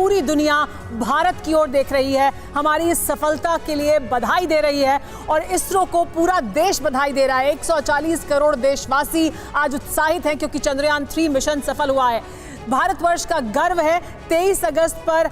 पूरी दुनिया भारत की ओर देख रही है, हमारी इस सफलता के लिए बधाई दे रही है और इसरो को पूरा देश बधाई दे रहा है। 140 करोड़ देशवासी आज उत्साहित हैं क्योंकि चंद्रयान 3 मिशन सफल हुआ है। भारतवर्ष का गर्व है। 23 अगस्त पर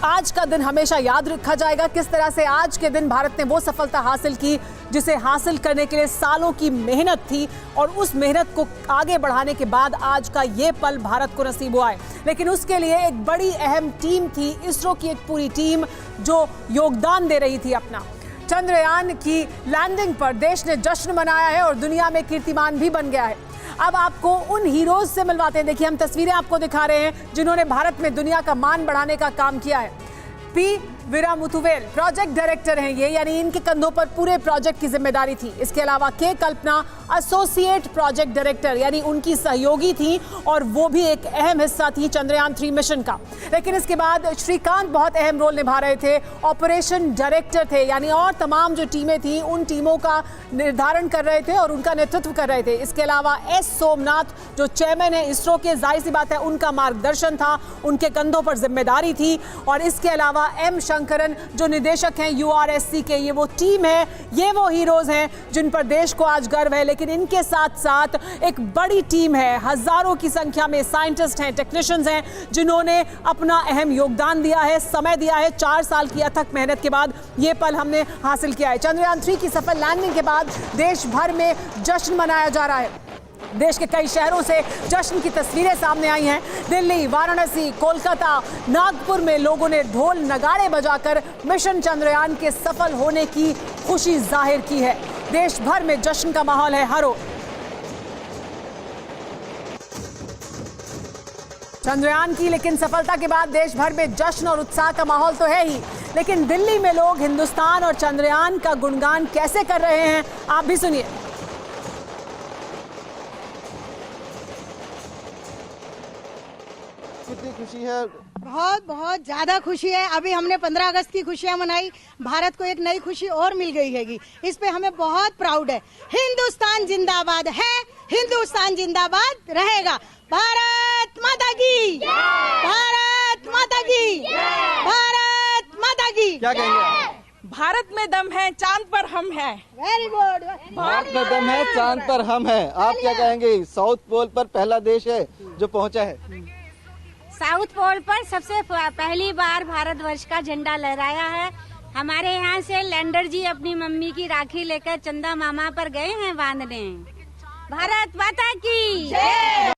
आज का दिन हमेशा याद रखा जाएगा। किस तरह से आज के दिन भारत ने वो सफलता हासिल की जिसे हासिल करने के लिए सालों की मेहनत थी और उस मेहनत को आगे बढ़ाने के बाद आज का ये पल भारत को नसीब हुआ है। लेकिन उसके लिए एक बड़ी अहम टीम थी, इसरो की एक पूरी टीम जो योगदान दे रही थी अपना। चंद्रयान की लैंडिंग पर देश ने जश्न मनाया है और दुनिया में कीर्तिमान भी बन गया है। अब आपको उन हीरोज से मिलवाते हैं। देखिए, हम तस्वीरें आपको दिखा रहे हैं जिन्होंने भारत में दुनिया का मान बढ़ाने का काम किया है। पी वीरामुथुवेल प्रोजेक्ट डायरेक्टर हैं ये, यानी इनके कंधों पर पूरे प्रोजेक्ट की जिम्मेदारी थी। इसके अलावा के कल्पना एसोसिएट प्रोजेक्ट डायरेक्टर, यानी उनकी सहयोगी थी और वो भी एक अहम हिस्सा थी चंद्रयान 3 मिशन का। लेकिन इसके बाद श्रीकांत बहुत अहम रोल निभा रहे थे, ऑपरेशन डायरेक्टर थे, यानी और तमाम जो टीमें थी उन टीमों का निर्धारण कर रहे थे और उनका नेतृत्व कर रहे थे। इसके अलावा एस सोमनाथ जो चेयरमैन है इसरो के, जाहिर सी बात है उनका मार्गदर्शन था, उनके कंधों पर जिम्मेदारी थी। और इसके अलावा एम शंकरन जो निदेशक हैं URSC के, ये वो टीम है, ये वो हीरोज हैं जिन पर देश को आज गर्व है। लेकिन इनके साथ साथ एक बड़ी टीम है, हजारों की संख्या में साइंटिस्ट हैं, टेक्नीशियंस हैं जिन्होंने अपना अहम योगदान दिया है, समय दिया है। 4 साल की अथक मेहनत के बाद ये पल हमने हासिल किया है। चंद्रयान 3 की सफल लैंडिंग के बाद देश भर में जश्न मनाया जा रहा है। देश के कई शहरों से जश्न की तस्वीरें सामने आई हैं। दिल्ली, वाराणसी, कोलकाता, नागपुर में लोगों ने ढोल नगाड़े बजाकर मिशन चंद्रयान के सफल होने की खुशी जाहिर की है। देश भर में जश्न का माहौल है हर ओर। चंद्रयान की लेकिन सफलता के बाद देश भर में जश्न और उत्साह का माहौल तो है ही, लेकिन दिल्ली में लोग हिंदुस्तान और चंद्रयान का गुणगान कैसे कर रहे हैं, आप भी सुनिए। कितनी खुशी है? बहुत बहुत ज्यादा खुशी है। अभी हमने 15 अगस्त की खुशियां मनाई, भारत को एक नई खुशी और मिल गई हैगी। इस पे हमें बहुत प्राउड है। हिंदुस्तान जिंदाबाद है, हिंदुस्तान जिंदाबाद रहेगा। भारत माता की, भारत माता की, भारत माता की। क्या कहेंगे? भारत में दम है, चांद पर हम हैं। Very good. भारत में दम है, चांद पर हम हैं। आप क्या कहेंगे? साउथ पोल पर पहला देश है जो पहुंचा है। साउथ पोल पर सबसे पहली बार भारतवर्ष का झंडा लहराया है। हमारे यहाँ से लैंडर जी अपनी मम्मी की राखी लेकर चंदा मामा पर गए हैं बांधने। भारत माता की जय।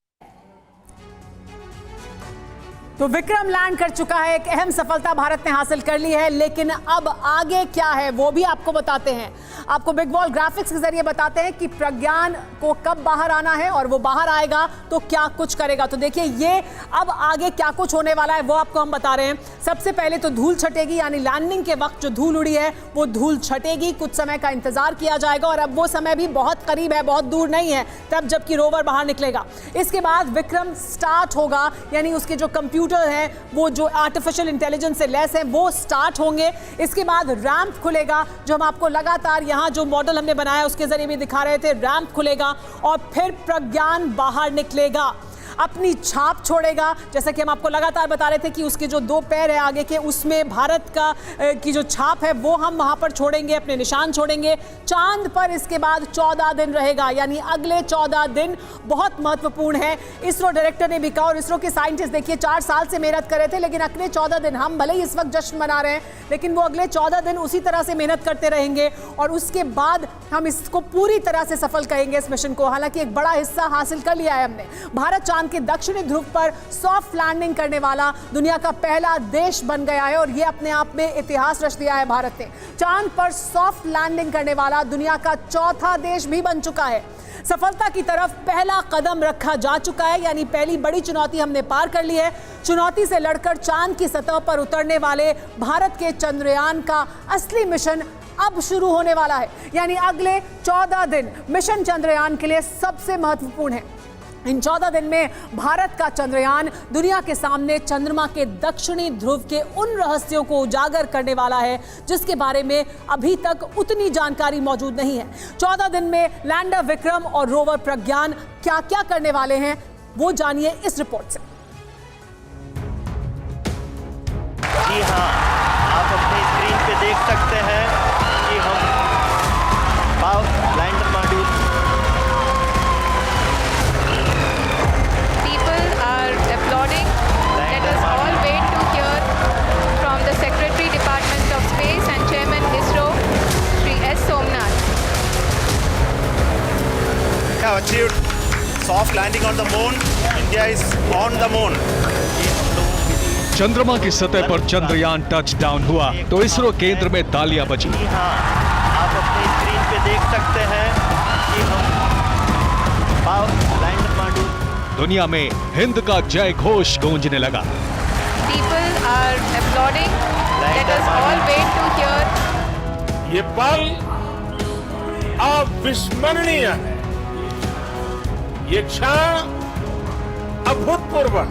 तो विक्रम लैंड कर चुका है, एक अहम सफलता भारत ने हासिल कर ली है। लेकिन अब आगे क्या है वो भी आपको बताते हैं। आपको बिग वॉल ग्राफिक्स के जरिए बताते हैं कि प्रज्ञान को कब बाहर आना है और वो बाहर आएगा तो क्या कुछ करेगा। तो देखिए, ये अब आगे क्या कुछ होने वाला है वो आपको हम बता रहे हैं। सबसे पहले तो धूल छटेगी, यानी लैंडिंग के वक्त जो धूल उड़ी है वो धूल छटेगी। कुछ समय का इंतजार किया जाएगा और अब वो समय भी बहुत करीब है, बहुत दूर नहीं है, तब जबकि रोवर बाहर निकलेगा। इसके बाद विक्रम स्टार्ट होगा, यानी उसके जो कंप्यूटर है वो जो आर्टिफिशियल इंटेलिजेंस से लैस है वो स्टार्ट होंगे। इसके बाद रैंप खुलेगा, जो हम आपको लगातार यहाँ जो मॉडल हमने बनाया उसके जरिए भी दिखा रहे थे। रैंप खुलेगा और फिर प्रज्ञान बाहर निकलेगा, अपनी छाप छोड़ेगा। जैसा कि हम आपको लगातार बता रहे थे कि उसके जो 2 पैर है आगे के, उसमें भारत का की जो छाप है वो हम वहां पर छोड़ेंगे, अपने निशान छोड़ेंगे। चांद पर इसके बाद 14 दिन रहेगा, यानी अगले 14 दिन बहुत महत्वपूर्ण है। इसरो डायरेक्टर ने भी कहा और इसरो के साइंटिस्ट देखिए 4 साल से मेहनत कर रहे थे, लेकिन अगले 14 दिन, हम भले ही इस वक्त जश्न मना रहे हैं लेकिन वो अगले 14 दिन उसी तरह से मेहनत करते रहेंगे और उसके बाद हम इसको पूरी तरह से सफल कहेंगे इस मिशन को। हालांकि एक बड़ा हिस्सा हासिल कर लिया है हमने। भारत चांद के दक्षिणी ध्रुव पर सॉफ्ट लैंडिंग करने वाला दुनिया का पहला देश बन गया है और यह अपने आप में इतिहास रच दिया है। भारत ने चांद पर सॉफ्ट लैंडिंग करने वाला दुनिया का 4था देश भी बन चुका है। सफलता की तरफ पहला कदम रखा जा चुका है, यानी पहली बड़ी चुनौती हमने पार कर ली है। चुनौती से लड़कर चांद की सतह पर उतरने वाले भारत के चंद्रयान का असली मिशन अब शुरू होने वाला है, यानी अगले 14 दिन मिशन चंद्रयान के लिए सबसे महत्वपूर्ण है। इन 14 दिन में भारत का चंद्रयान दुनिया के सामने चंद्रमा के दक्षिणी ध्रुव के उन रहस्यों को उजागर करने वाला है जिसके बारे में अभी तक उतनी जानकारी मौजूद नहीं है। 14 दिन में लैंडर विक्रम और रोवर प्रज्ञान क्या क्या करने वाले हैं वो जानिए इस रिपोर्ट से। जी हाँ, आप अपनी स्क्रीन पे देख सकते हैं कि हम lander module People are applauding. Let us all wait to hear from the Secretary Department of Space and Chairman ISRO, Shri S. Somnath. Have achieved soft landing on the moon. India is on the moon. चंद्रमा की सतह पर Chandrayaan touch down हुआ तो इसरो केंद्र में तालियां बजी। जी हाँ, आप अपनी स्क्रीन पे देख सकते हैं कि हम लैंडर मॉड्यूल दुनिया में हिंद का जय घोष गूंजने लगा। People are applauding. Let us all wait to hear. ये पल अविस्मरणीय है। ये क्षण अभूतपूर्व है।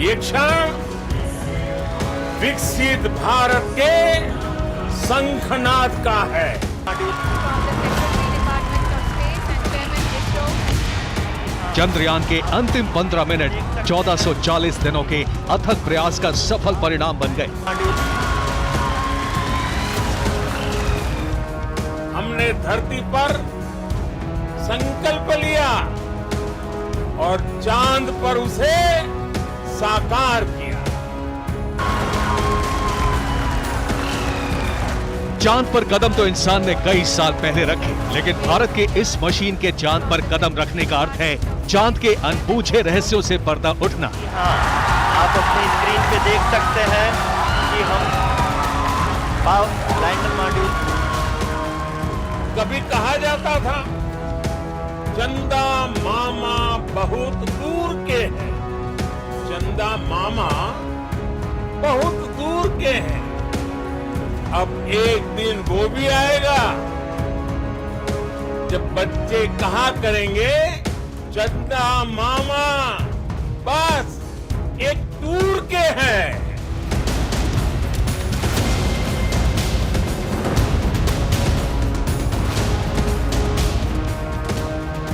ये क्षण विकसित भारत के शंखनाद का है। From the Secretary Department of Space and Chairman ISRO. Chandrayaan के अंतिम 15 मिनट 1440 दिनों के अथक प्रयास का सफल परिणाम बन गए। हमने धरती पर संकल्प लिया और चांद पर उसे साकार किया। चांद पर कदम तो इंसान ने कई साल पहले रखे, लेकिन भारत के इस मशीन के चांद पर कदम रखने का अर्थ है चांद के अनबूझे रहस्यों से पर्दा उठना। हाँ, आप अपनी स्क्रीन पे देख सकते हैं कि हम लैंडर मॉड्यूल कभी कहा जाता था चंदा मामा बहुत दूर के हैं। चंदा मामा बहुत दूर के हैं। अब एक दिन वो भी आएगा जब बच्चे कहा करेंगे चंदा मामा बस एक दूर के हैं।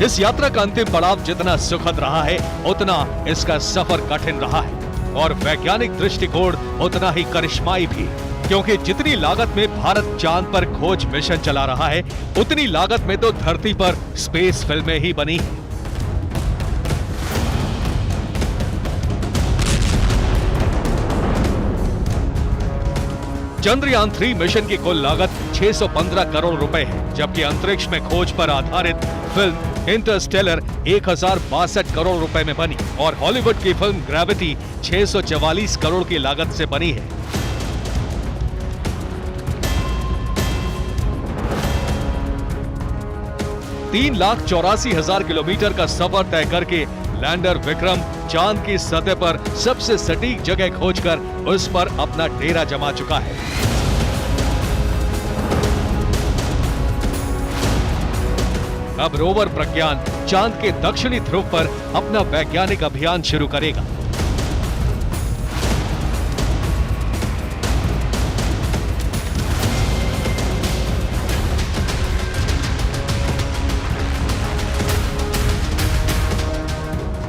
इस यात्रा का अंतिम पड़ाव जितना सुखद रहा है उतना इसका सफर कठिन रहा है और वैज्ञानिक दृष्टिकोण उतना ही करिश्माई भी, क्योंकि जितनी लागत में भारत चांद पर खोज मिशन चला रहा है उतनी लागत में तो धरती पर स्पेस फिल्में ही बनी हैं। चंद्रयान 3 मिशन की कुल लागत 615 करोड़ रुपए है, जबकि अंतरिक्ष में खोज पर आधारित फिल्म इंटरस्टेलर 1062 करोड़ रुपए में बनी और हॉलीवुड की फिल्म ग्रेविटी 644 करोड़ की लागत से बनी है। तीन 3,84,000 किलोमीटर का सफर तय करके लैंडर विक्रम चांद की सतह पर सबसे सटीक जगह खोजकर उस पर अपना डेरा जमा चुका है। अब रोवर प्रज्ञान चांद के दक्षिणी ध्रुव पर अपना वैज्ञानिक अभियान शुरू करेगा।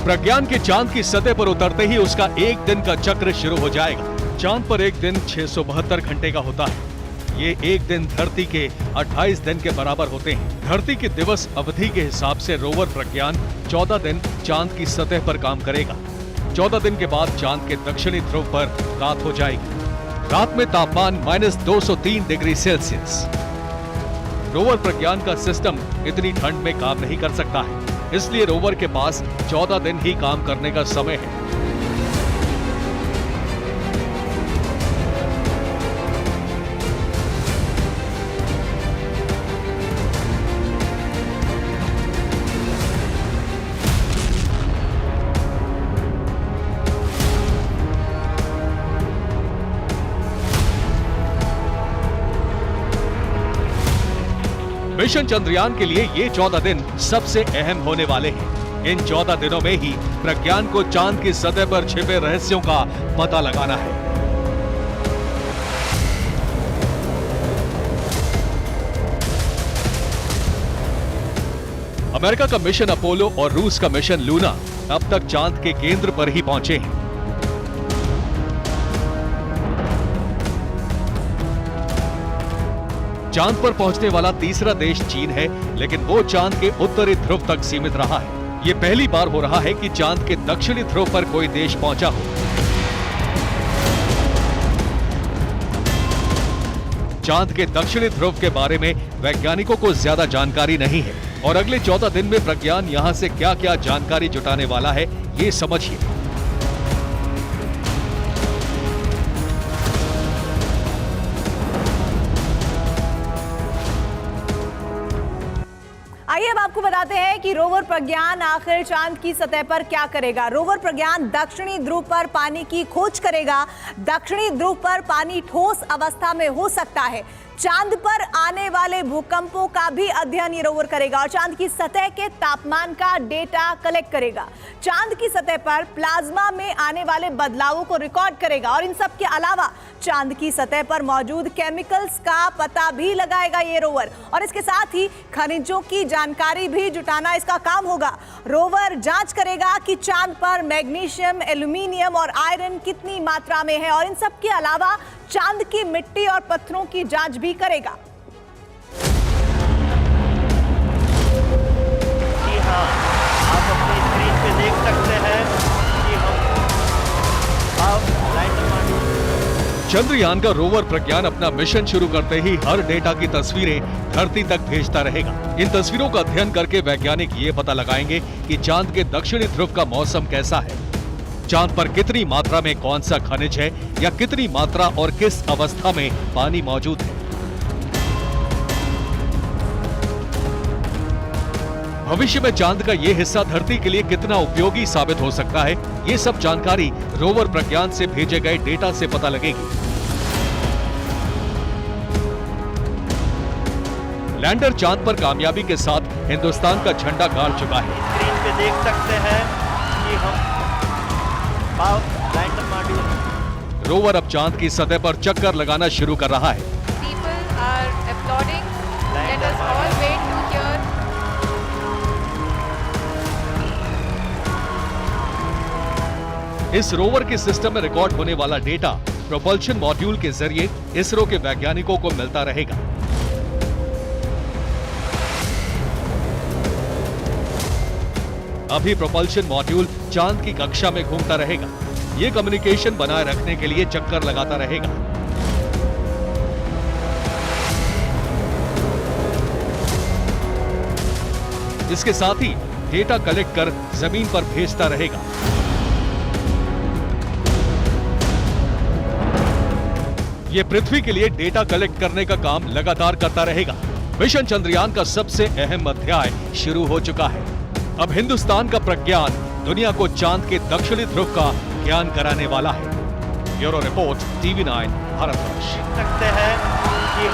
प्रज्ञान के चांद की सतह पर उतरते ही उसका एक दिन का चक्र शुरू हो जाएगा। चांद पर एक दिन 672 घंटे का होता है। ये एक दिन धरती के 28 दिन के बराबर होते हैं। धरती की दिवस अवधि के हिसाब से रोवर प्रज्ञान 14 दिन चांद की सतह पर काम करेगा। 14 दिन के बाद चांद के दक्षिणी ध्रुव पर रात हो जाएगी। रात में तापमान -203 डिग्री सेल्सियस। रोवर प्रज्ञान का सिस्टम इतनी ठंड में काम नहीं कर सकता है, इसलिए रोवर के पास 14 दिन ही काम करने का समय है। मिशन चंद्रयान के लिए ये 14 दिन सबसे अहम होने वाले हैं। इन 14 दिनों में ही प्रज्ञान को चांद की सतह पर छिपे रहस्यों का पता लगाना है। अमेरिका का मिशन अपोलो और रूस का मिशन लूना अब तक चांद के केंद्र पर ही पहुंचे हैं। चांद पर पहुंचने वाला तीसरा देश चीन है, लेकिन वो चांद के उत्तरी ध्रुव तक सीमित रहा है। ये पहली बार हो रहा है कि चांद के दक्षिणी ध्रुव पर कोई देश पहुंचा हो। चांद के दक्षिणी ध्रुव के बारे में वैज्ञानिकों को ज्यादा जानकारी नहीं है और अगले 14 दिन में प्रज्ञान यहां से क्या क्या जानकारी जुटाने वाला है, ये समझिए। आइए अब आपको बताते हैं कि रोवर प्रज्ञान आखिर चांद की सतह पर क्या करेगा। रोवर प्रज्ञान दक्षिणी ध्रुव पर पानी की खोज करेगा। दक्षिणी ध्रुव पर पानी ठोस अवस्था में हो सकता है। चांद पर आने वाले भूकंपों का भी अध्ययन ये रोवर करेगा और चांद की सतह के तापमान का डेटा कलेक्ट करेगा। चांद की सतह पर प्लाज्मा में आने वाले बदलावों को रिकॉर्ड करेगा और इन सब के अलावा चांद की सतह पर मौजूद केमिकल्स का पता भी लगाएगा ये रोवर और इसके साथ ही खनिजों की जानकारी भी जुटाना इसका काम होगा। रोवर जांच करेगा कि चांद पर मैग्नीशियम, एल्यूमिनियम और आयरन कितनी मात्रा में है और इन सब के अलावा चांद की मिट्टी और पत्थरों की जांच भी करेगा। जी हाँ, आप अपनी स्क्रीन पे देख सकते हैं कि हम लैंडर मॉड्यूल। चंद्रयान का रोवर प्रज्ञान अपना मिशन शुरू करते ही हर डेटा की तस्वीरें धरती तक भेजता रहेगा। इन तस्वीरों का अध्ययन करके वैज्ञानिक ये पता लगाएंगे कि चांद के दक्षिणी ध्रुव का मौसम कैसा है, चांद पर कितनी मात्रा में कौन सा खनिज है या कितनी मात्रा और किस अवस्था में पानी मौजूद है। भविष्य में चांद का ये हिस्सा धरती के लिए कितना उपयोगी साबित हो सकता है, ये सब जानकारी रोवर प्रज्ञान से भेजे गए डेटा से पता लगेगी। लैंडर चांद पर कामयाबी के साथ हिंदुस्तान का झंडा गाड़ चुका है। स्क्रीन पे देख सकते हैं कि हम लैंडर मॉड्यूल। रोवर अब चांद की सतह पर चक्कर लगाना शुरू कर रहा है। People are applauding. Let us all wait to hear. इस रोवर के सिस्टम में रिकॉर्ड होने वाला डेटा प्रोपल्शन मॉड्यूल के जरिए इसरो के वैज्ञानिकों को मिलता रहेगा। अभी प्रोपल्शन मॉड्यूल चांद की कक्षा में घूमता रहेगा। ये कम्युनिकेशन बनाए रखने के लिए चक्कर लगाता रहेगा। इसके साथ ही डेटा कलेक्ट कर जमीन पर भेजता रहेगा। ये पृथ्वी के लिए डेटा कलेक्ट करने का काम लगातार करता रहेगा। मिशन चंद्रयान का सबसे अहम अध्याय शुरू हो चुका है। अब हिंदुस्तान का प्रज्ञान दुनिया को चांद के दक्षिणी ध्रुव का ज्ञान कराने वाला है। Bureau report, TV9 Bharatvarsh. सकते हैं कि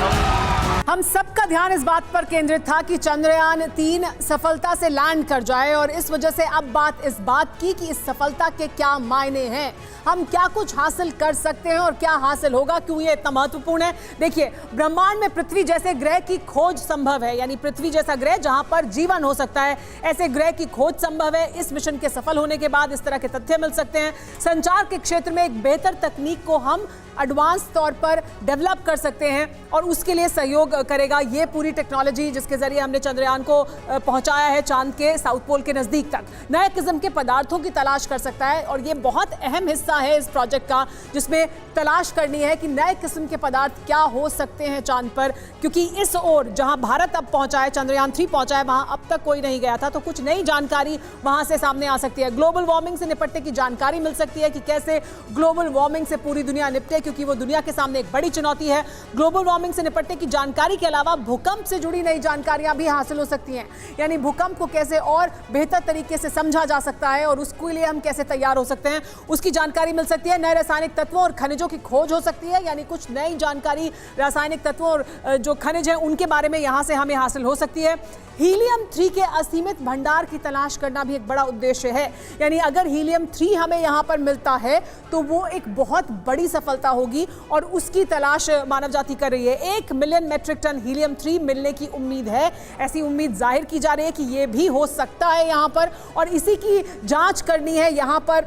हम सबका ध्यान इस बात पर केंद्रित था कि चंद्रयान 3 सफलता से लैंड कर जाए और इस वजह से अब बात इस बात की कि इस सफलता के क्या मायने हैं, हम क्या कुछ हासिल कर सकते हैं और क्या हासिल होगा, क्यों ये इतना महत्वपूर्ण है। देखिए, ब्रह्मांड में पृथ्वी जैसे ग्रह की खोज संभव है, यानी पृथ्वी जैसा ग्रह जहां पर जीवन हो सकता है, ऐसे ग्रह की खोज संभव है। इस मिशन के सफल होने के बाद इस तरह के तथ्य मिल सकते हैं। संचार के क्षेत्र में एक बेहतर तकनीक को हम एडवांस तौर पर डेवलप कर सकते हैं और उसके लिए सहयोग करेगा ये पूरी टेक्नोलॉजी जिसके जरिए हमने चंद्रयान को पहुंचाया है चांद के साउथ पोल के नजदीक तक। नए किस्म के पदार्थों की तलाश कर सकता है और ये बहुत अहम हिस्सा है इस प्रोजेक्ट का, जिसमें तलाश करनी है कि नए किस्म के पदार्थ क्या हो सकते हैं चांद पर, क्योंकि इस ओर जहां भारत अब पहुंचा है, चंद्रयान 3 पहुंचा है, वहां अब तक कोई नहीं गया था, तो कुछ नई जानकारी वहां से सामने आ सकती है। ग्लोबल वार्मिंग से निपटने की जानकारी मिल सकती है कि कैसे ग्लोबल वार्मिंग से पूरी दुनिया निपटे, क्योंकि वो दुनिया के सामने एक बड़ी चुनौती है। ग्लोबल वार्मिंग से निपटने की जानकारी के अलावा भूकंप से जुड़ी नई जानकारियां भी हासिल हो सकती हैं, यानी भूकंप को कैसे और बेहतर तरीके से समझा जा सकता है और उसके लिए हम कैसे तैयार हो सकते हैं, उसकी जानकारी मिल सकती है। नए रासायनिक तत्वों और खनिजों की खोज हो सकती है, यानी कुछ नई जानकारी रासायनिक तत्वों और जो खनिज हैं उनके बारे में यहां से हमें हासिल हो सकती है। हीलियम 3 के असीमित भंडार की तलाश करना भी एक बड़ा उद्देश्य है, यानी अगर हीलियम 3 हमें यहां पर मिलता है तो वो एक बहुत बड़ी सफलता होगी और उसकी तलाश मानव जाति कर रही है। 1 मिलियन मेट्रिक टन हीलियम 3 मिलने की उम्मीद है, ऐसी उम्मीद जाहिर की जा रही है कि ये भी हो सकता है यहां पर, और इसी की जांच करनी है यहां पर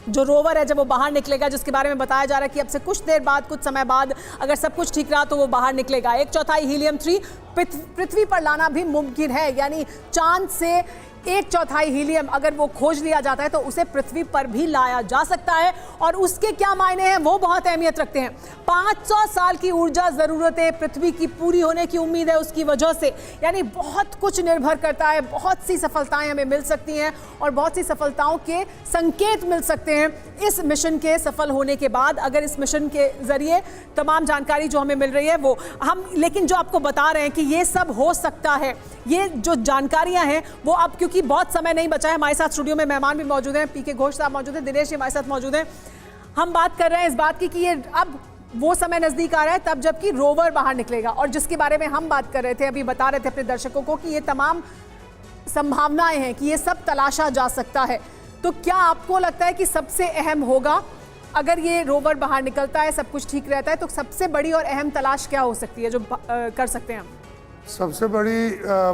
जो रोवर है जब वो बाहर निकलेगा, जिसके बारे में बताया जा रहा है कि अब से कुछ देर बाद, कुछ समय बाद अगर सब कुछ ठीक रहा तो वो बाहर निकलेगा। 1/4 हीलियम-3 पृथ्वी पर लाना भी मुमकिन है, यानी चांद से 1/4 हीलियम अगर वो खोज लिया जाता है तो उसे पृथ्वी पर भी लाया जा सकता है। और उसके क्या मायने हैं वो बहुत अहमियत रखते हैं। 500 साल की ऊर्जा जरूरतें पृथ्वी की पूरी होने की उम्मीद है उसकी वजह से, यानी बहुत कुछ निर्भर करता है। बहुत सी सफलताएं हमें मिल सकती हैं और बहुत सी सफलताओं के संकेत मिल सकते हैं इस मिशन के सफल होने के बाद, अगर इस मिशन के जरिए तमाम जानकारी जो हमें मिल रही है वो हम, लेकिन जो आपको बता रहे हैं कि ये सब हो सकता है, ये जो जानकारियां हैं वो अब, क्योंकि बहुत समय नहीं बचा है, हमारे साथ स्टूडियो में मेहमान भी मौजूद हैं, पीके घोष साहब मौजूद हैं, दिनेश जी हमारे साथ मौजूद हैं। हम बात कर रहे हैं इस बात की कि ये अब वो समय नजदीक आ रहा है तब जबकि रोवर बाहर निकलेगा, और जिसके बारे में हम बात कर रहे थे, अभी बता रहे थे अपने दर्शकों को कि ये तमाम संभावनाएं हैं कि ये सब तलाशा जा सकता है। तो क्या आपको लगता है कि सबसे अहम होगा अगर ये रोवर बाहर निकलता है, सब कुछ ठीक रहता है, तो सबसे बड़ी और अहम तलाश क्या हो सकती है जो कर सकते हैं हम? सबसे बड़ी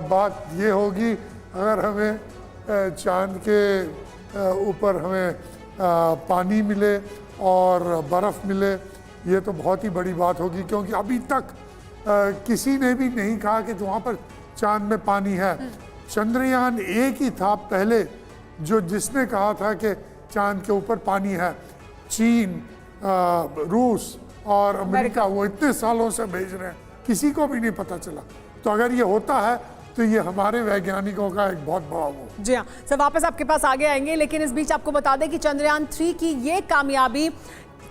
बात ये होगी अगर हमें चांद के ऊपर हमें पानी मिले और बर्फ़ मिले, ये तो बहुत ही बड़ी बात होगी, क्योंकि अभी तक किसी ने भी नहीं कहा कि वहाँ पर चांद में पानी है। चंद्रयान 1 ही था पहले जिसने कहा था कि चांद के ऊपर पानी है। चीन, रूस और अमेरिका वो इतने सालों से भेज रहे हैं, किसी को भी नहीं पता चला। तो अगर ये होता है तो ये हमारे वैज्ञानिकों का एक बहुत बड़ा वो। जी हाँ सर, वापस आपके पास आगे आएंगे, लेकिन इस बीच आपको बता दें कि चंद्रयान 3 की ये कामयाबी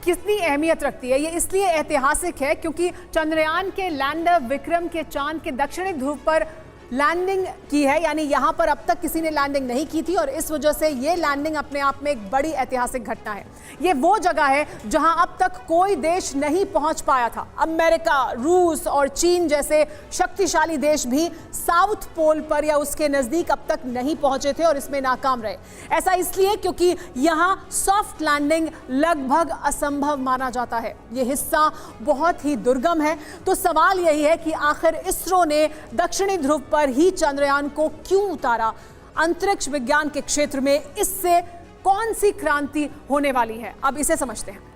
कितनी अहमियत रखती है। ये इसलिए ऐतिहासिक है क्योंकि चंद्रयान के लैंडर विक्रम के चांद के दक्षिणी ध्रुव पर लैंडिंग की है, यानी यहाँ पर अब तक किसी ने लैंडिंग नहीं की थी, और इस वजह से ये लैंडिंग अपने आप में एक बड़ी ऐतिहासिक घटना है। ये वो जगह है जहाँ अब तक कोई देश नहीं पहुँच पाया था। अमेरिका, रूस और चीन जैसे शक्तिशाली देश भी साउथ पोल पर या उसके नज़दीक अब तक नहीं पहुँचे थे और इसमें नाकाम रहे। ऐसा इसलिए क्योंकि यहाँ सॉफ्ट लैंडिंग लगभग असंभव माना जाता है। ये हिस्सा बहुत ही दुर्गम है। तो सवाल यही है कि आखिर इसरो ने दक्षिणी ध्रुव पर ही चंद्रयान को क्यों उतारा? अंतरिक्ष विज्ञान के क्षेत्र में इससे कौन सी क्रांति होने वाली है, अब इसे समझते हैं।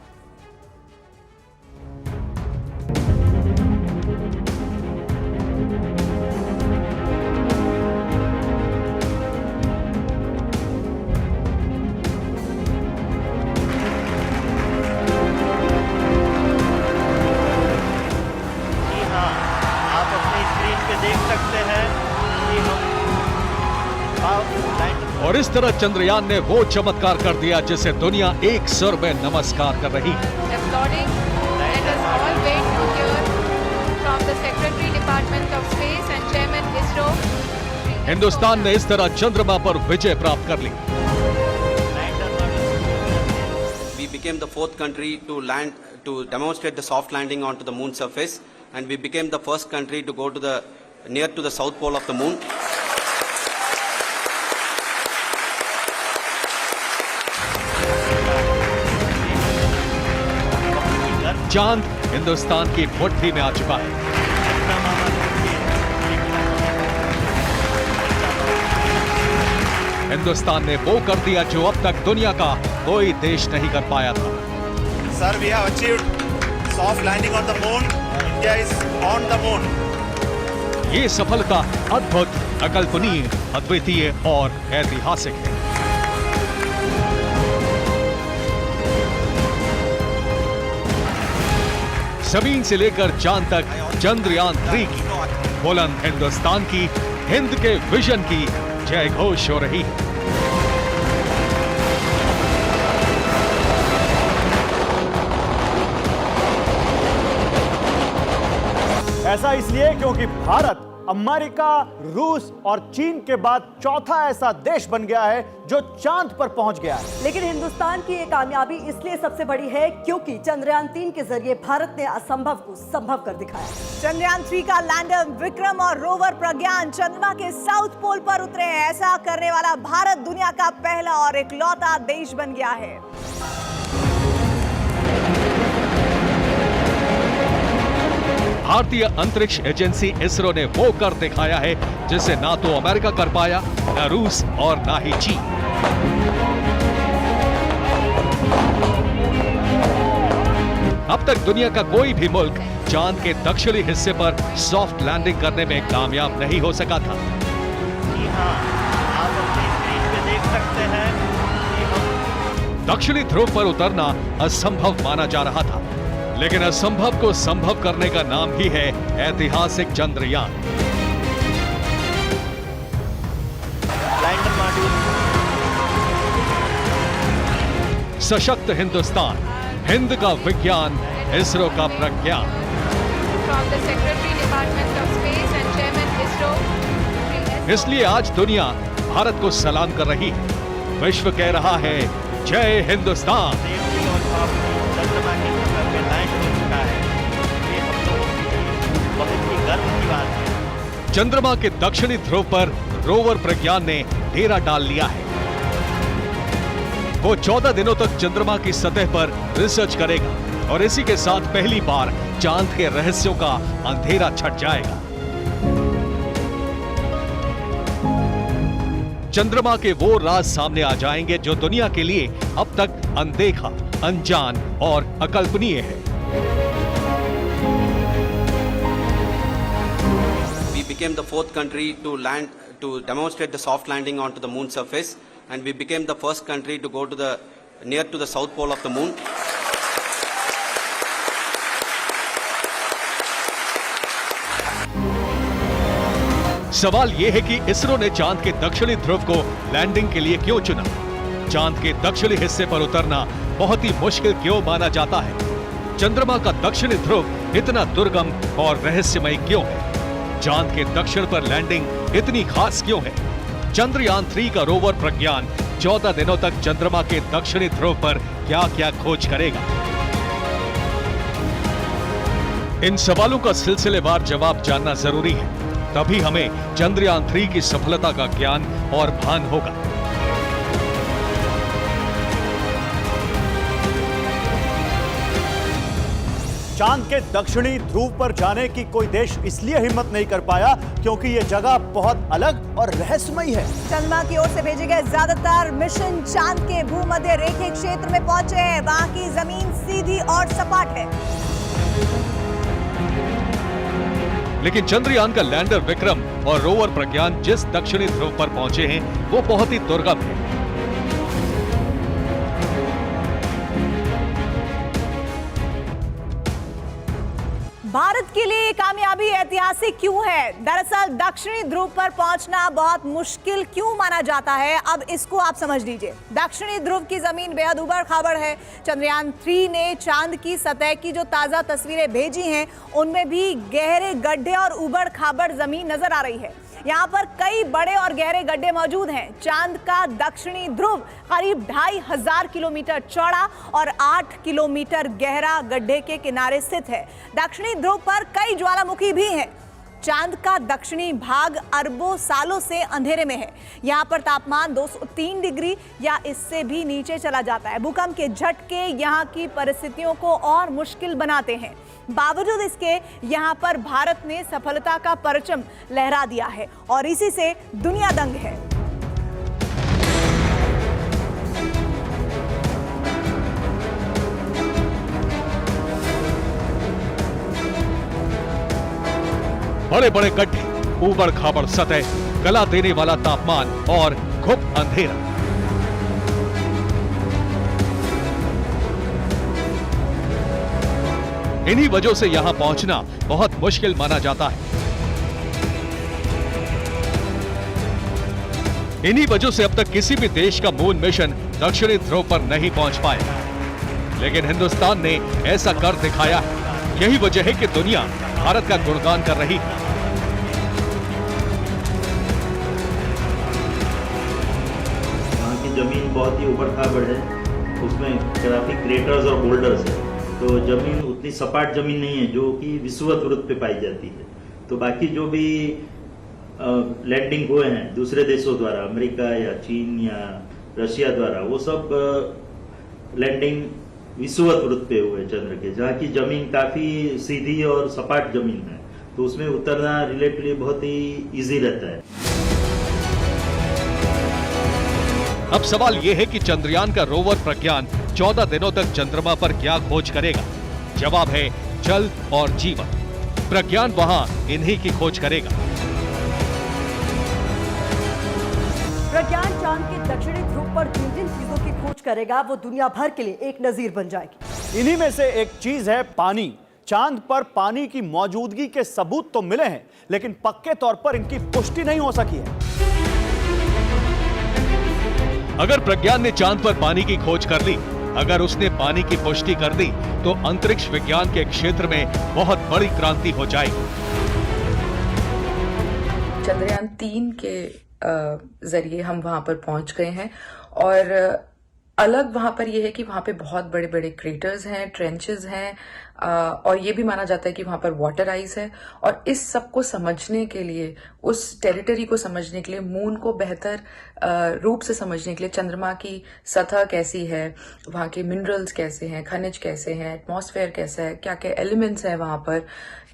और इस तरह चंद्रयान ने वो चमत्कार कर दिया जिसे दुनिया एक सुर में नमस्कार कर रही। Applauding. Let us all wait to hear from the Secretary Department of Space and Chairman ISRO. Hindustan ने इस तरह चंद्रमा पर विजय प्राप्त कर ली। We became the 4th country to demonstrate the soft landing onto the moon surface, and we became the first country to go to near to the south pole of the moon. चांद हिंदुस्तान की मुट्ठी में आ चुका है। हिंदुस्तान ने वो कर दिया जो अब तक दुनिया का कोई देश नहीं कर पाया था। Sir, we have achieved soft landing on the moon. India is on the moon. ये सफलता अद्भुत, अकल्पनीय, अद्वितीय और ऐतिहासिक है। जमीन से लेकर चांद तक चंद्रयान 3 की बुलंद हिंदुस्तान की, हिंद के विजन की जय घोष हो रही है। ऐसा इसलिए क्योंकि भारत अमेरिका, रूस और चीन के बाद चौथा ऐसा देश बन गया है जो चांद पर पहुंच गया है। लेकिन हिंदुस्तान की ये कामयाबी इसलिए सबसे बड़ी है क्योंकि चंद्रयान 3 के जरिए भारत ने असंभव को संभव कर दिखाया। चंद्रयान 3 का लैंडर विक्रम और रोवर प्रज्ञान चंद्रमा के साउथ पोल पर उतरे हैं। ऐसा करने वाला भारत दुनिया का पहला और इकलौता देश बन गया है। भारतीय अंतरिक्ष एजेंसी इसरो ने वो कर दिखाया है जिसे ना तो अमेरिका कर पाया, ना रूस और ना ही चीन। अब तक दुनिया का कोई भी मुल्क चांद के दक्षिणी हिस्से पर सॉफ्ट लैंडिंग करने में कामयाब नहीं हो सका था। जी हाँ, आप अपनी स्क्रीन पे देख सकते हैं कि हम दक्षिणी ध्रुव पर उतरना असंभव माना जा रहा था, लेकिन असंभव को संभव करने का नाम ही है ऐतिहासिक चंद्रयान। लैंडर मॉड्यूल, सशक्त हिंदुस्तान, हिंद का विज्ञान, इसरो का प्रज्ञान। From the Secretary Department of Space and Chairman ISRO, Shri S. इसलिए आज दुनिया भारत को सलाम कर रही है। विश्व कह रहा है जय हिंदुस्तान। सेफ्टी और सॉफ्ट चंद्रमा की सतह पे लैंड हो चुका है। ये हम लोगों के लिए बहुत ही गर्व की बात है। चंद्रमा के दक्षिणी ध्रुव पर रोवर प्रज्ञान ने डेरा डाल लिया है। वो 14 दिनों तक चंद्रमा की सतह पर रिसर्च करेगा और इसी के साथ पहली बार चांद के रहस्यों का अंधेरा छट जाएगा। चंद्रमा के वो राज सामने आ जाएंगे जो दुनिया के लिए अब तक अनदेखा, अनजान और अकल्पनीय है। We became the fourth country to demonstrate the soft landing onto the moon surface, and we became the first country to go to near to the south pole of the moon. सवाल यह है कि इसरो ने चांद के दक्षिणी ध्रुव को landing के लिए क्यों चुना? चांद के दक्षिणी हिस्से पर उतरना बहुत ही मुश्किल क्यों माना जाता है? चंद्रमा का दक्षिणी ध्रुव इतना दुर्गम और रहस्यमय क्यों है? चांद के दक्षिण पर लैंडिंग इतनी खास क्यों है? चंद्रयान 3 का रोवर प्रज्ञान 14 दिनों तक चंद्रमा के दक्षिणी ध्रुव पर क्या क्या खोज करेगा? इन सवालों का सिलसिलेवार जवाब जानना जरूरी है, तभी हमें चंद्रयान 3 की सफलता का ज्ञान और भान होगा। चांद के दक्षिणी ध्रुव पर जाने की कोई देश इसलिए हिम्मत नहीं कर पाया क्योंकि यह जगह बहुत अलग और रहस्यमय है। चंद्रमा की ओर से भेजे गए ज्यादातर मिशन चांद के भूमध्य रेखीय क्षेत्र में पहुंचे हैं। वहां की जमीन सीधी और सपाट है। लेकिन चंद्रयान का लैंडर विक्रम और रोवर प्रज्ञान जिस दक्षिणी ध्रुव पर पहुंचे हैं वो बहुत ही दुर्गम है। भारत के लिए ये कामयाबी ऐतिहासिक क्यों है? दरअसल दक्षिणी ध्रुव पर पहुंचना बहुत मुश्किल क्यों माना जाता है, अब इसको आप समझ लीजिए। दक्षिणी ध्रुव की जमीन बेहद उबड़ खाबड़ है। चंद्रयान 3 ने चांद की सतह की जो ताजा तस्वीरें भेजी हैं उनमें भी गहरे गड्ढे और उबड़ खाबड़ जमीन नजर आ रही है। यहाँ पर कई बड़े और गहरे गड्ढे मौजूद हैं। चांद का दक्षिणी ध्रुव करीब 2500 किलोमीटर चौड़ा और 8 किलोमीटर गहरा गड्ढे के किनारे स्थित है। दक्षिणी ध्रुव पर कई ज्वालामुखी भी हैं। चांद का दक्षिणी भाग अरबों सालों से अंधेरे में है। यहाँ पर तापमान 203 डिग्री या इससे भी नीचे चला जाता है। भूकंप के झटके यहाँ की परिस्थितियों को और मुश्किल बनाते हैं। बावजूद इसके यहाँ पर भारत ने सफलता का परचम लहरा दिया है और इसी से दुनिया दंग है। बड़े बड़े गड्ढे, ऊबड़ खाबड़ सतह, गला देने वाला तापमान और घुप अंधेरा। इन्हीं वजहों से यहां पहुंचना बहुत मुश्किल माना जाता है। इन्हीं वजहों से अब तक किसी भी देश का मून मिशन दक्षिणी ध्रुव पर नहीं पहुंच पाया, लेकिन हिंदुस्तान ने ऐसा कर दिखाया है। यही वजह है कि दुनिया भारत का गुणगान कर रही है। वहाँ की जमीन बहुत ही उबड़ खाबड़ है, उसमें काफी क्रेटर्स और बोल्डर्स है, तो जमीन उतनी सपाट जमीन नहीं है जो कि विषुवत वृत्त पे पाई जाती है। तो बाकी जो भी लैंडिंग हुए हैं दूसरे देशों द्वारा, अमेरिका या चीन या रशिया द्वारा, वो सब लैंडिंग विषुवत वृत्त पे हुए चंद्र के, जहाँ की जमीन काफी सीधी और सपाट जमीन है, तो उसमें उतरना रिलेटिवली बहुत ही इजी रहता है। अब सवाल यह है कि चंद्रयान का रोवर प्रज्ञान 14 दिनों तक चंद्रमा पर क्या खोज करेगा? जवाब है जल और जीवन। प्रज्ञान वहां इन्हीं की खोज करेगा। प्रज्ञान चांद के दक्षिणी ध्रुव पर जिन जिन चीजों की खोज करेगा वो दुनिया भर के लिए एक नजीर बन जाएगी। इन्हीं में से एक चीज है पानी। चांद पर पानी की मौजूदगी के सबूत तो मिले हैं, लेकिन पक्के तौर पर इनकी पुष्टि नहीं हो सकी है। अगर प्रज्ञान ने चांद पर पानी की खोज कर ली, अगर उसने पानी की पुष्टि कर दी, तो अंतरिक्ष विज्ञान के क्षेत्र में बहुत बड़ी क्रांति हो जाएगी। चंद्रयान 3 के जरिए हम वहां पर पहुंच गए हैं और अलग वहां पर यह है कि वहां पे बहुत बड़े बड़े क्रेटर्स हैं, ट्रेंचेस हैं और ये भी माना जाता है कि वहां पर वाटर आइस है। और इस सब को समझने के लिए, उस टेरिटरी को समझने के लिए, मून को बेहतर रूप से समझने के लिए, चंद्रमा की सतह कैसी है, वहां के मिनरल्स कैसे हैं, खनिज कैसे हैं, एटमॉस्फेयर कैसा है, क्या क्या एलिमेंट्स हैं वहां पर,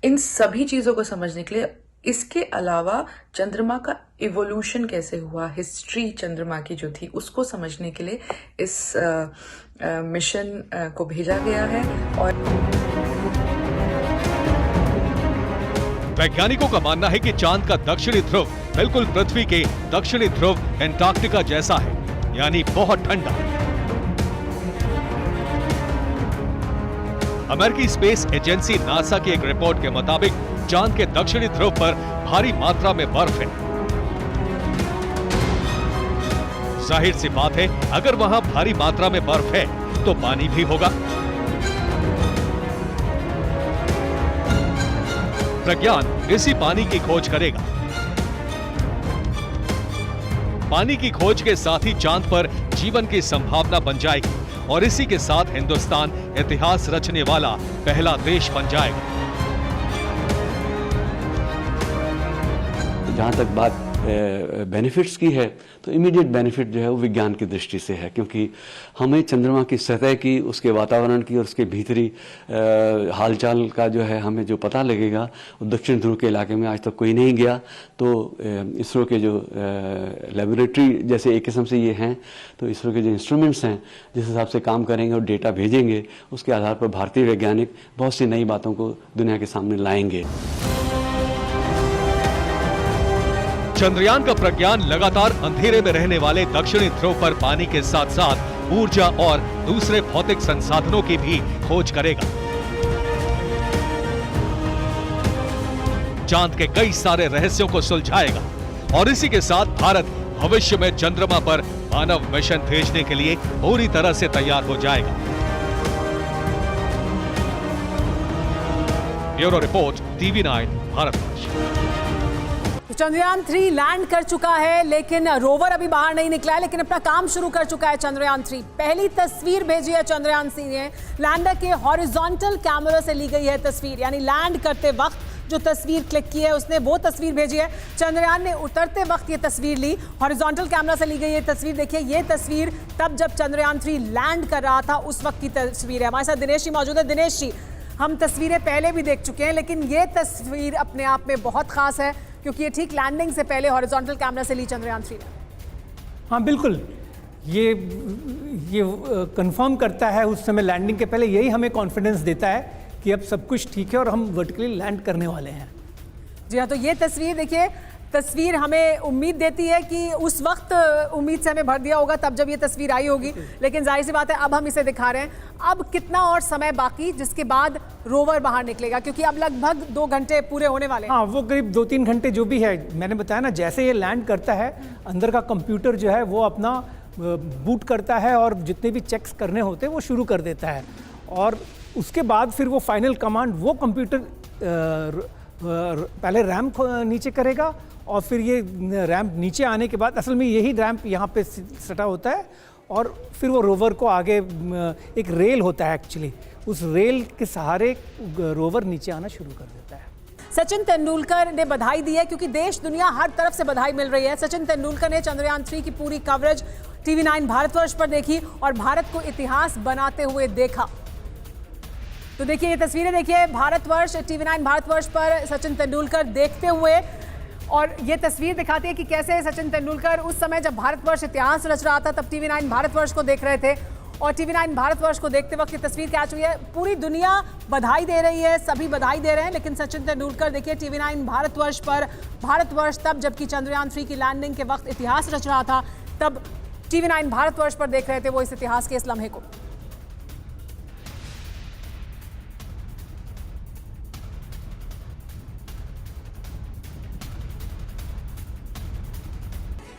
इन सभी चीजों को समझने के लिए, इसके अलावा चंद्रमा का इवोल्यूशन कैसे हुआ, हिस्ट्री चंद्रमा की जो थी उसको समझने के लिए इस मिशन को भेजा गया है। और वैज्ञानिकों का मानना है कि चांद का दक्षिणी ध्रुव बिल्कुल पृथ्वी के दक्षिणी ध्रुव एंटार्क्टिका जैसा है, यानी बहुत ठंडा। अमेरिकी स्पेस एजेंसी नासा की एक रिपोर्ट के मुताबिक चांद के दक्षिणी ध्रुव पर भारी मात्रा में बर्फ है। जाहिर सी बात है, अगर वहां भारी मात्रा में बर्फ है तो पानी भी होगा। प्रज्ञान इसी पानी की खोज करेगा। पानी की खोज के साथ ही चांद पर जीवन की संभावना बन जाएगी और इसी के साथ हिंदुस्तान इतिहास रचने वाला पहला देश बन जाएगा। जहाँ तक बात बेनिफिट्स की है, तो इमीडिएट बेनिफिट जो है वो विज्ञान की दृष्टि से है, क्योंकि हमें चंद्रमा की सतह की, उसके वातावरण की और उसके भीतरी हालचाल का जो है हमें जो पता लगेगा, वो दक्षिण ध्रुव के इलाके में आज तक कोई नहीं गया। तो इसरो के जो लेबोरेटरी जैसे एक किस्म से ये हैं, तो इसरो के जो इंस्ट्रूमेंट्स हैं जिस हिसाब से काम करेंगे और डेटा भेजेंगे, उसके आधार पर भारतीय वैज्ञानिक बहुत सी नई बातों को दुनिया के सामने लाएंगे। चंद्रयान का प्रज्ञान लगातार अंधेरे में रहने वाले दक्षिणी ध्रुव पर पानी के साथ साथ ऊर्जा और दूसरे भौतिक संसाधनों की भी खोज करेगा। चांद के कई सारे रहस्यों को सुलझाएगा और इसी के साथ भारत भविष्य में चंद्रमा पर मानव मिशन भेजने के लिए पूरी तरह से तैयार हो जाएगा। Bureau report, TV9 Bharatvarsh. Chandrayaan 3 land कर चुका है, लेकिन रोवर अभी बाहर नहीं निकला है, लेकिन अपना काम शुरू कर चुका है चंद्रयान 3। पहली तस्वीर भेजी है चंद्रयान 3 ने। लैंडर के हॉरिजॉन्टल कैमरा से ली गई है तस्वीर, यानी लैंड करते वक्त जो तस्वीर क्लिक की है उसने वो तस्वीर भेजी है। चंद्रयान ने उतरते वक्त ये तस्वीर ली, हॉरिजॉन्टल कैमरा से ली गई ये तस्वीर। देखिए ये तस्वीर तब जब चंद्रयान 3 लैंड कर रहा था उस वक्त की तस्वीर है। हमारे साथ दिनेश जी मौजूद है। दिनेश जी, हम तस्वीरें पहले भी देख चुके हैं, लेकिन ये तस्वीर अपने आप में बहुत खास है क्योंकि ये ठीक लैंडिंग से पहले हॉरिजॉन्टल कैमरा से ली चंद्रयान 3 ने। हाँ बिल्कुल, ये कंफर्म करता है उस समय लैंडिंग के पहले, यही हमें कॉन्फिडेंस देता है कि अब सब कुछ ठीक है और हम वर्टिकली लैंड करने वाले हैं। जी हाँ, तो ये तस्वीर देखिए, तस्वीर हमें उम्मीद देती है कि उस वक्त उम्मीद से हमें भर दिया होगा तब जब ये तस्वीर आई होगी, लेकिन जाहिर सी बात है अब हम इसे दिखा रहे हैं। अब कितना और समय बाकी जिसके बाद रोवर बाहर निकलेगा, क्योंकि अब लगभग 2 घंटे पूरे होने वाले हैं। हाँ, वो करीब 2-3 घंटे जो भी है, मैंने बताया ना, जैसे ये लैंड करता है अंदर का कंप्यूटर जो है वो अपना बूट करता है और जितने भी चेक्स करने होते हैं वो शुरू कर देता है और उसके बाद फिर वो फाइनल कमांड वो कंप्यूटर पहले रैंप नीचे करेगा और फिर ये रैंप नीचे आने के बाद, असल में यही रैंप यहाँ पे सटा होता है और फिर वो रोवर को आगे एक रेल होता है एक्चुअली, उस रेल के सहारे रोवर नीचे आना शुरू कर देता है। सचिन तेंदुलकर ने बधाई दी है क्योंकि देश दुनिया हर तरफ से बधाई मिल रही है। सचिन तेंदुलकर ने चंद्रयान 3 की पूरी कवरेज TV9 भारतवर्ष पर देखी और भारत को इतिहास बनाते हुए देखा। तो देखिए ये तस्वीरें देखिए, भारतवर्ष, TV9 भारतवर्ष पर सचिन तेंदुलकर देखते हुए, और ये तस्वीर दिखाती है कि कैसे सचिन तेंदुलकर उस समय जब भारतवर्ष इतिहास रच रहा था तब TV9 भारतवर्ष को देख रहे थे और टीवी9 भारतवर्ष को देखते वक्त ये तस्वीर कैच हुई है। पूरी दुनिया बधाई दे रही है, सभी बधाई दे रहे हैं, लेकिन सचिन तेंदुलकर देखिए टीवी9 भारतवर्ष पर, भारतवर्ष तब जबकि चंद्रयान 3 की लैंडिंग के वक्त इतिहास रच रहा था, तब टीवी9 भारतवर्ष पर देख रहे थे वो इस इतिहास के इस लम्हे को।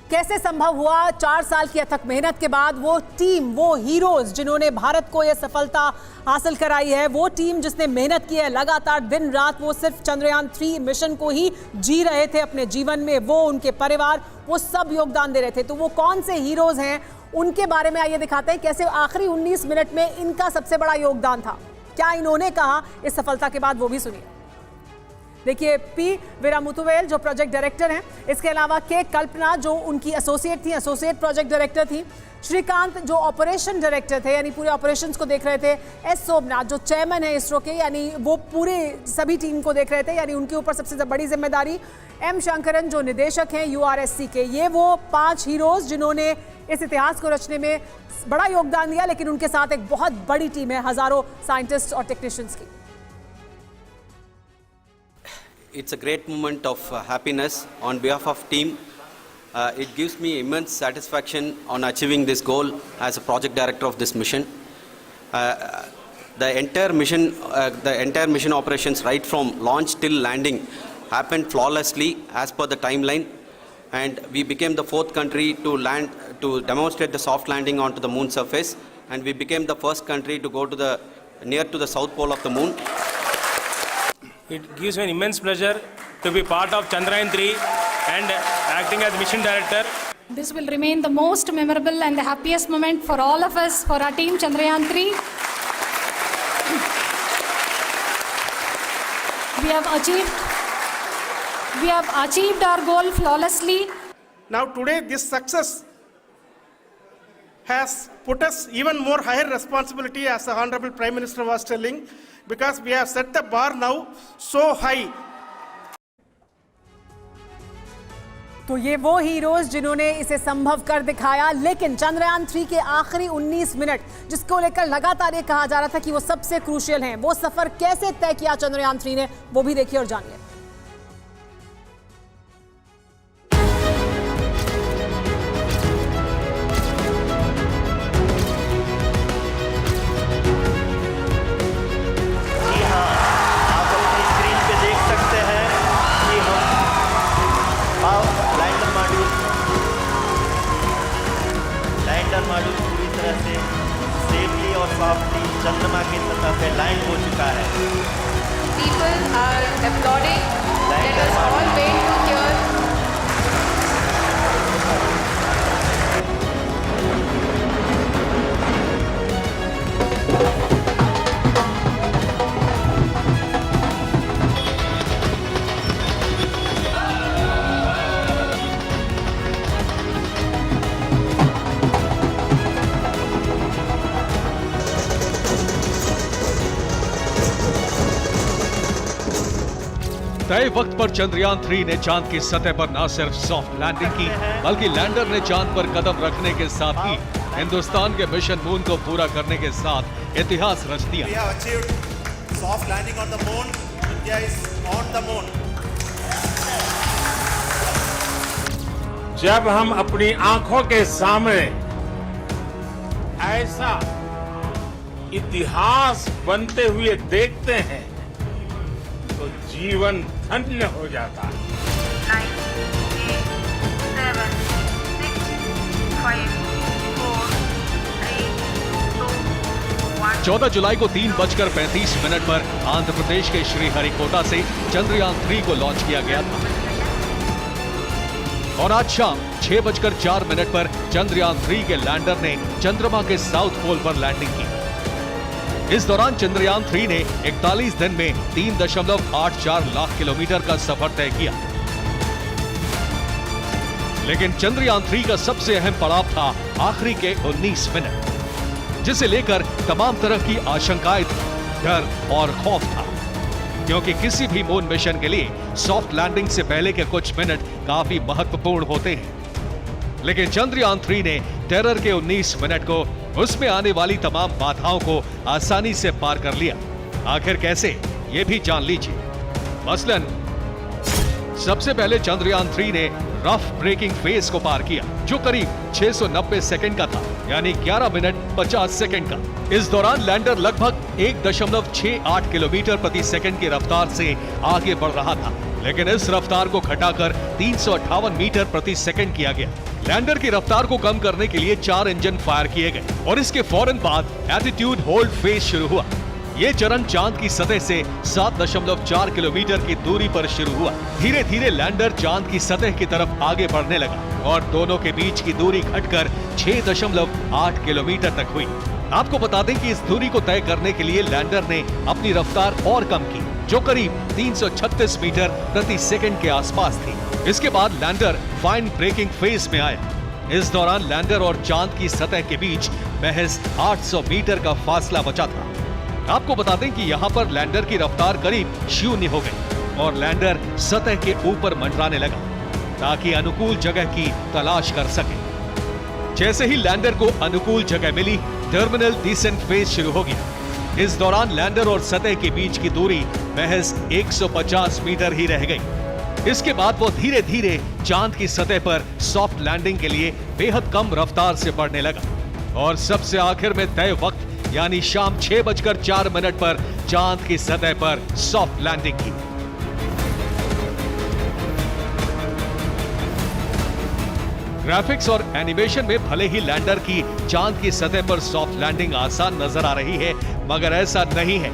कैसे संभव हुआ 4 साल की अथक मेहनत के बाद वो टीम, वो हीरोज जिन्होंने भारत को यह सफलता हासिल कराई है, वो टीम जिसने मेहनत की है लगातार दिन रात, वो सिर्फ चंद्रयान 3 मिशन को ही जी रहे थे अपने जीवन में, वो उनके परिवार, वो सब योगदान दे रहे थे। तो वो कौन से हीरोज हैं उनके बारे में आइए दिखाते हैं कैसे आखिरी 19 मिनट में इनका सबसे बड़ा योगदान था। क्या इन्होंने कहा इस सफलता के बाद, वो भी सुनिए। देखिए पी वीरामुथुवेल जो प्रोजेक्ट डायरेक्टर हैं, इसके अलावा के कल्पना जो उनकी एसोसिएट थी, एसोसिएट प्रोजेक्ट डायरेक्टर थी, श्रीकांत जो ऑपरेशन डायरेक्टर थे यानी पूरे ऑपरेशंस को देख रहे थे, एस सोमनाथ जो चेयरमैन है इसरो के यानी वो पूरे सभी टीम को देख रहे थे यानी उनके ऊपर सबसे बड़ी जिम्मेदारी, एम शंकरन जो निदेशक हैं URSC के। ये वो 5 हीरोज जिन्होंने इस इतिहास को रचने में बड़ा योगदान दिया, लेकिन उनके साथ एक बहुत बड़ी टीम है, हजारों साइंटिस्ट और टेक्नीशियंस की। It's a great moment of happiness on behalf of team. It gives me immense satisfaction on achieving this goal as a project director of this mission. The entire mission operations right from launch till landing happened flawlessly as per the timeline, and we became the 4th country to demonstrate the soft landing onto the moon surface, and we became the first country to go to near to the south pole of the moon. It gives me an immense pleasure to be part of Chandrayaan 3 and acting as mission director. This will remain the most memorable and the happiest moment for all of us, for our team Chandrayaan 3. We have achieved our goal flawlessly. Now today this success has put us even more higher responsibility, as the Honorable Prime Minister was telling, because we have set the bar now so high. तो ये वो heroes जिन्होंने इसे संभव कर दिखाया, लेकिन चंद्रयान 3 के आखिरी 19 मिनट जिसको लेकर लगातार ये कहा जा रहा था कि वो सबसे क्रूशियल हैं, वो सफर कैसे तय किया चंद्रयान 3 ने, वो भी देखिए और जानिए। मॉड्यूल पूरी तरह से सेफली और सॉफ्टली चंद्रमा की सतह पे लैंड हो चुका है। People are applauding. Let us all wait to hear. तय वक्त पर चंद्रयान 3 ने चांद की सतह पर न सिर्फ सॉफ्ट लैंडिंग की, बल्कि लैंडर ने चांद पर कदम रखने के साथ ही हिंदुस्तान के मिशन मून को पूरा करने के साथ इतिहास रच दिया। We have achieved soft landing on the moon. India is on the moon. जब हम अपनी आंखों के सामने ऐसा इतिहास बनते हुए देखते हैं तो जीवन धन्य हो जाता है। 9, 8, 7, 6, 5, 4, 3, 2, 1। 14 जुलाई को 3:35 पर आंध्र प्रदेश के श्रीहरिकोटा से चंद्रयान 3 को लॉन्च किया गया था और आज शाम 6:04 पर चंद्रयान 3 के लैंडर ने चंद्रमा के साउथ पोल पर लैंडिंग की। इस दौरान चंद्रयान 3 ने 41 दिन में 3.84 लाख किलोमीटर का सफर तय किया। लेकिन चंद्रयान 3 का सबसे अहम पड़ाव था आखिरी के 19 मिनट, जिसे लेकर तमाम तरह की आशंकाएं थी, डर और खौफ था, क्योंकि किसी भी मून मिशन के लिए सॉफ्ट लैंडिंग से पहले के कुछ मिनट काफी महत्वपूर्ण होते हैं। लेकिन चंद्रयान 3 ने टेरर के 19 मिनट को उसमें आने वाली तमाम बाधाओं को आसानी से पार कर लिया। आखिर कैसे, ये भी जान लीजिए। मसलन सबसे पहले चंद्रयान 3 ने रफ ब्रेकिंग फेज को पार किया, जो करीब 690 सेकंड का था, यानी 11 मिनट 50 सेकंड का। इस दौरान लैंडर लगभग 1.68 किलोमीटर प्रति सेकंड की रफ्तार से आगे बढ़ रहा था, लेकिन इस रफ्तार को घटाकर 358 मीटर प्रति सेकंड किया गया। लैंडर की रफ्तार को कम करने के लिए 4 इंजन फायर किए गए और इसके फौरन बाद एटीट्यूड होल्ड फेज शुरू हुआ। ये चरण चांद की सतह से 7.4 किलोमीटर की दूरी पर शुरू हुआ। धीरे धीरे लैंडर चांद की सतह की तरफ आगे बढ़ने लगा और दोनों के बीच की दूरी घटकर 6.8 किलोमीटर तक हुई। आपको बता दें कि इस दूरी को तय करने के लिए लैंडर ने अपनी रफ्तार और कम की, जो करीब 336 मीटर प्रति सेकंड के आसपास थी। इसके बाद लैंडर फाइन ब्रेकिंग फेज में आया। इस दौरान लैंडर और चांद की सतह के बीच महज 800 मीटर का फासला बचा था। आपको बता दें कि यहाँ पर लैंडर की रफ्तार करीब 0 हो गई और लैंडर सतह के ऊपर मंडराने लगा ताकि अनुकूल जगह की तलाश कर सके। जैसे ही लैंडर को अनुकूल जगह मिली, टर्मिनल डिसेंट फेज शुरू हो गया। इस दौरान लैंडर और सतह के बीच की दूरी महज 150 मीटर ही रह गई। इसके बाद वो धीरे धीरे चांद की सतह पर सॉफ्ट लैंडिंग के लिए बेहद कम रफ्तार से बढ़ने लगा और सबसे आखिर में तय वक्त यानी शाम 6:04 पर चांद की सतह पर सॉफ्ट लैंडिंग की। ग्राफिक्स और एनिमेशन में भले ही लैंडर की चांद की सतह पर सॉफ्ट लैंडिंग आसान नजर आ रही है, मगर ऐसा नहीं है।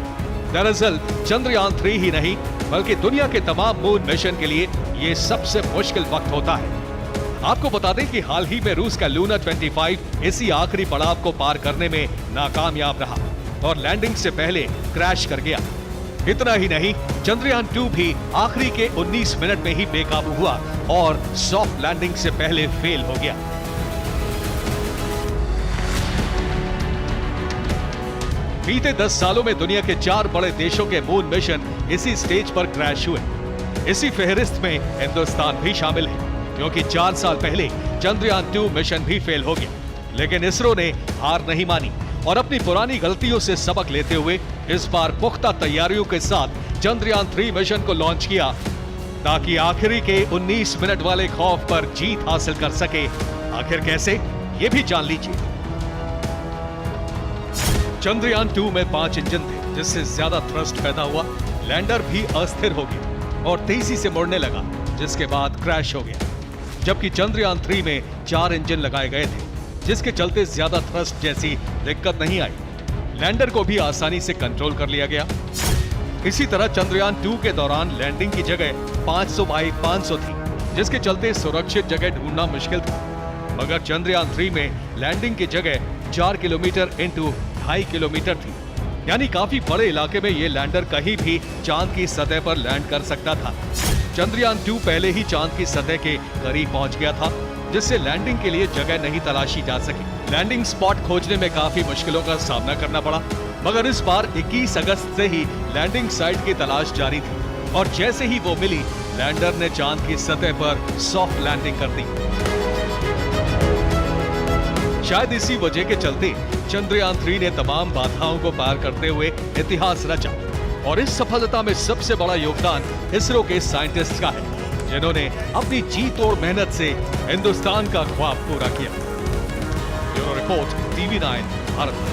दरअसल चंद्रयान 3 ही नहीं बल्कि दुनिया के तमाम मून मिशन के लिए ये सबसे मुश्किल वक्त होता है। आपको बता दें कि हाल ही में रूस का लूना 25 इसी आखिरी पड़ाव को पार करने में नाकामयाब रहा और लैंडिंग से पहले क्रैश कर गया। इतना ही नहीं, चंद्रयान 2 भी आखिरी के 19 मिनट में ही बेकाबू हुआ और सॉफ्ट लैंडिंग से पहले फेल हो गया। बीते 10 सालों में दुनिया के 4 बड़े देशों के मून मिशन इसी स्टेज पर क्रैश हुए। इसी फहरिस्त में हिंदुस्तान भी शामिल है, क्योंकि 4 साल पहले चंद्रयान 2 मिशन भी फेल हो गया। लेकिन इसरो ने हार नहीं मानी और अपनी पुरानी गलतियों से सबक लेते हुए इस बार पुख्ता तैयारियों के साथ चंद्रयान 3 मिशन को लॉन्च किया, ताकि आखिरी के 19 मिनट वाले खौफ पर जीत हासिल कर सके। आखिर कैसे, ये भी जान लीजिए। चंद्रयान 2 में 5 इंजन थे, जिससे ज्यादा थ्रस्ट पैदा हुआ। लैंडर भी अस्थिर हो गया और तेजी से मुड़ने लगा, जिसके बाद क्रैश हो गया। जबकि चंद्रयान 3 में 4 इंजन लगाए गए थे, जिसके चलते ज्यादा थ्रस्ट जैसी दिक्कत नहीं आई। लैंडर को भी आसानी से कंट्रोल कर लिया गया। इसी तरह चंद्रयान 2 के दौरान लैंडिंग की जगह 500 बाई 500 थी, जिसके चलते सुरक्षित जगह ढूंढना मुश्किल था। मगर चंद्रयान 3 में लैंडिंग की जगह 4 किलोमीटर इंटू 2.5 किलोमीटर थी, यानी काफी बड़े इलाके में ये लैंडर कहीं भी चांद की सतह पर लैंड कर सकता था। चंद्रयान 2 पहले ही चांद की सतह के करीब पहुंच गया था, जिससे लैंडिंग के लिए जगह नहीं तलाशी जा सकी। लैंडिंग स्पॉट खोजने में काफी मुश्किलों का सामना करना पड़ा, मगर इस बार 21 अगस्त से ही लैंडिंग साइट की तलाश जारी थी और जैसे ही वो मिली, लैंडर ने चांद की सतह पर सॉफ्ट लैंडिंग कर दी। शायद इसी वजह के चलते चंद्रयान 3 ने तमाम बाधाओं को पार करते हुए इतिहास रचा और इस सफलता में सबसे बड़ा योगदान इसरो के साइंटिस्ट का है, जिन्होंने अपनी जी तोड़ मेहनत से हिंदुस्तान का ख्वाब पूरा किया। Bureau report, TV9 Bharat.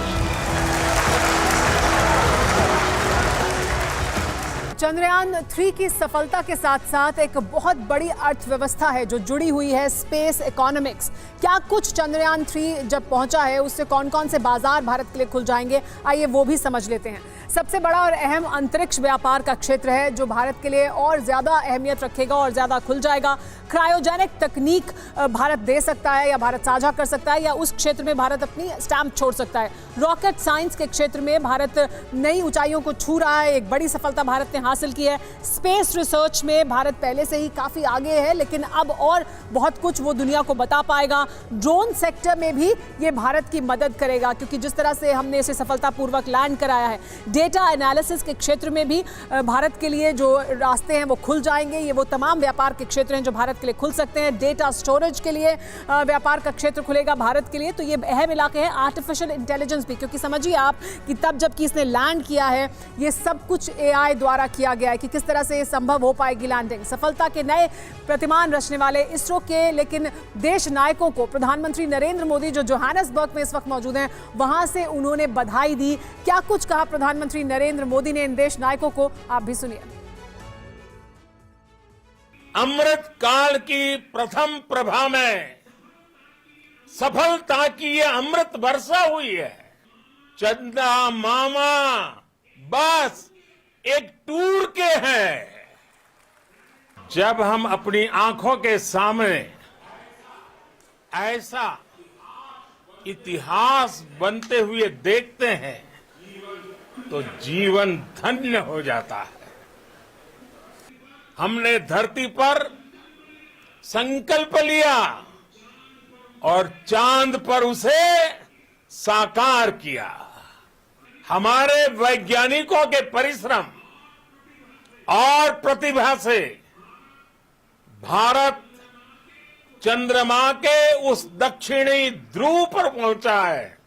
Chandrayaan 3 की सफलता के साथ साथ एक बहुत बड़ी अर्थव्यवस्था है जो जुड़ी हुई है, स्पेस इकोनॉमिक्स। क्या कुछ चंद्रयान 3 जब पहुंचा है उससे कौन कौन से बाजार भारत के लिए खुल जाएंगे, आइए वो भी समझ लेते हैं। सबसे बड़ा और अहम अंतरिक्ष व्यापार का क्षेत्र है जो भारत के लिए और ज़्यादा अहमियत रखेगा और ज़्यादा खुल जाएगा। क्रायोजेनिक तकनीक भारत दे सकता है या भारत साझा कर सकता है या उस क्षेत्र में भारत अपनी स्टैंप छोड़ सकता है। रॉकेट साइंस के क्षेत्र में भारत नई ऊंचाइयों को छू रहा है, एक बड़ी सफलता भारत ने हासिल की है। स्पेस रिसर्च में भारत पहले से ही काफ़ी आगे है, लेकिन अब और बहुत कुछ वो दुनिया को बता पाएगा। ड्रोन सेक्टर में भी ये भारत की मदद करेगा, क्योंकि जिस तरह से हमने इसे सफलतापूर्वक लैंड कराया है, डेटा एनालिसिस के क्षेत्र में भी भारत के लिए जो रास्ते हैं वो खुल जाएंगे। ये वो तमाम व्यापार के क्षेत्र हैं जो भारत के लिए खुल सकते हैं। डेटा स्टोरेज के लिए व्यापार का क्षेत्र खुलेगा भारत के लिए। तो ये अहम इलाके हैं। आर्टिफिशियल इंटेलिजेंस भी, क्योंकि समझिए आप कि तब जबकि इसने लैंड किया है ये सब कुछ AI द्वारा किया गया है कि किस तरह से ये संभव हो पाएगी लैंडिंग। सफलता के नए प्रतिमान रचने वाले इसरो के लेकिन देश नायकों को प्रधानमंत्री नरेंद्र मोदी जो जोहानिसबर्ग में इस वक्त मौजूद हैं वहां से उन्होंने बधाई दी। क्या कुछ कहा प्रधानमंत्री नरेंद्र मोदी ने इन देश नायकों को, आप भी सुनिए। अमृत काल की प्रथम प्रभा में सफलता की ये अमृत वर्षा हुई है। चंदा मामा बस एक टूर के हैं। जब हम अपनी आंखों के सामने ऐसा इतिहास बनते हुए देखते हैं तो जीवन धन्य हो जाता है। हमने धरती पर संकल्प लिया और चांद पर उसे साकार किया। हमारे वैज्ञानिकों के परिश्रम और प्रतिभा से भारत चंद्रमा के उस दक्षिणी ध्रुव पर पहुंचा है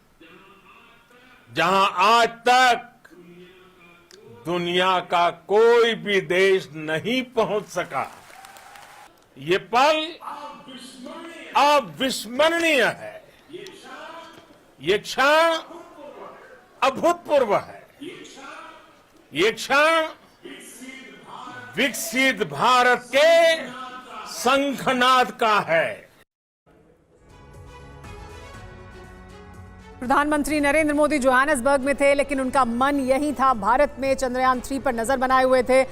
जहां आज तक दुनिया का कोई भी देश नहीं पहुंच सका। ये पल अविस्मरणीय है। ये क्षण अभूतपूर्व है। ये क्षण विकसित भारत के शंखनाद का है। प्रधानमंत्री नरेंद्र मोदी जोहानिसबर्ग में थे लेकिन उनका मन यही था, भारत में चंद्रयान 3 पर नजर बनाए हुए थे।